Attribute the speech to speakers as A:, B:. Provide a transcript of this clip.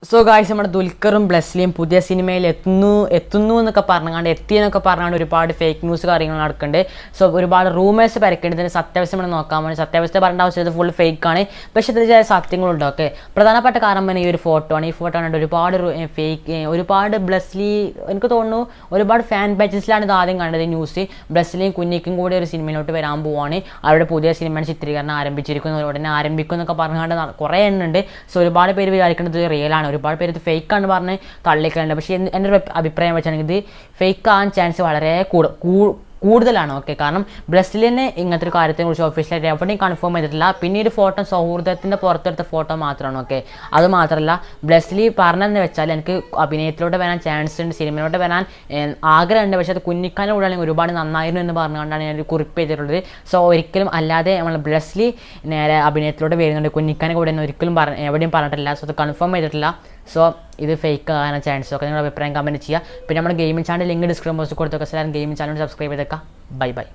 A: So guys നമ്മുടെ ദുൽഖറും ബ്ലെസ്ലിയും പുതിയ സിനിമയിൽ എത്തുന്നു എന്നൊക്കെ എത്തിയെന്നൊക്കെ പറഞ്ഞാണ്ട് ഒരുപാട് ഫേക്ക് ന്യൂസ് കാര്യങ്ങൾ നടക്കുന്നുണ്ട്. സോ ഒരുപാട് റൂമേഴ്സ് പരക്കേണ്ടത് ഇതിൻ്റെ സത്യാവസ്ഥ നമ്മൾ നോക്കാൻ വേണ്ടി സത്യാവസ്ഥ പറയേണ്ട ആവശ്യം ഫുൾ ഫേക്കാണ്. പക്ഷേ ഇതിൽ ചില സത്യങ്ങളുണ്ട്. ഓക്കെ, പ്രധാനപ്പെട്ട കാരണം തന്നെ ഈ ഒരു ഫോട്ടോ ആണ്. ഈ ഫോട്ടോ ആണ് ഒരുപാട് ബ്ലെസ്ലി എനിക്ക് തോന്നുന്നു ഒരുപാട് ഫാൻ പേജസിലാണ് ഇത് ആദ്യം കണ്ടത്. ന്യൂസ് ബ്ലെസ്ലിയും കുഞ്ഞിക്കും കൂടി ഒരു സിനിമയിലോട്ട് വരാൻ പോവാണ്. അവരുടെ പുതിയ സിനിമയുടെ ചിത്രീകരണം ആരംഭിച്ചിരിക്കുന്നു, ഉടനെ ആരംഭിക്കും എന്നൊക്കെ പറഞ്ഞുകൊണ്ട് കുറേ എണ്ണുണ്ട്. സോ ഒരുപാട് പേര് വിചാരിക്കുന്നത് റിയലാണ്, ഒരുപാട് പേര് ഇത് ഫേക്കാണ് പറഞ്ഞ് തള്ളിക്കളുണ്ട്. പക്ഷേ എൻ്റെ ഒരു അഭിപ്രായം വെച്ചാണെങ്കിൽ ഇത് ഫേക്ക് ആകാൻ ചാൻസ് വളരെ കൂടുതലാണ്. ഓക്കെ, കാരണം ബ്രസീലിനെ ഇങ്ങനത്തെ ഒരു കാര്യത്തെക്കുറിച്ച് ഒഫീഷ്യലായിട്ട് എവിടെയും കൺഫേം ചെയ്തിട്ടില്ല. പിന്നെ ഒരു ഫോട്ടോ സൗഹൃദത്തിൻ്റെ പുറത്തെടുത്ത ഫോട്ടോ മാത്രമാണ്. ഓക്കെ, അത് മാത്രമല്ല ബ്രസീലി പറഞ്ഞതെന്ന് വെച്ചാൽ എനിക്ക് അഭിനയത്തിലോട്ട് വരാൻ ചാൻസ് ഉണ്ട്, സിനിമയിലോട്ട് വരാൻ ആഗ്രഹമുണ്ട്, പക്ഷേ അത് കുഞ്ഞിക്കാൻ്റെ കൂടെ അല്ലെങ്കിൽ ഒരുപാട് നന്നായിരുന്നു എന്ന് പറഞ്ഞുകൊണ്ടാണ് ഞാനൊരു കുറിപ്പ് ചെയ്തിട്ടുള്ളത്. സോ ഒരിക്കലും അല്ലാതെ നമ്മൾ ബ്രസീലി നേരെ അഭിനയത്തിലോട്ട് വരുന്നുണ്ട്, കുഞ്ഞിക്കാൻ്റെ കൂടെ ഒരിക്കലും എവിടെയും പറഞ്ഞിട്ടില്ല. സോ അത് കൺഫേം ചെയ്തിട്ടില്ല. സോ ഇത് ഫേക്ക് ആകാൻ ചാൻസ്. ഒക്കെ നിങ്ങളുടെ അഭിപ്രായം കമൻറ്റ് ചെയ്യുക. പിന്നെ നമ്മുടെ ഗെയിമിംഗ് ചാനൽ ലിങ്ക് ഡിസ്ക്രിപ്ഷൻ ബോക്സിൽ കൊടുത്തൊക്കെ എല്ലാവരും ഗെയിമിംഗ് ചാനൽ സബ്സ്ക്രൈബ് ചെയ്തേക്കാം. Bye bye.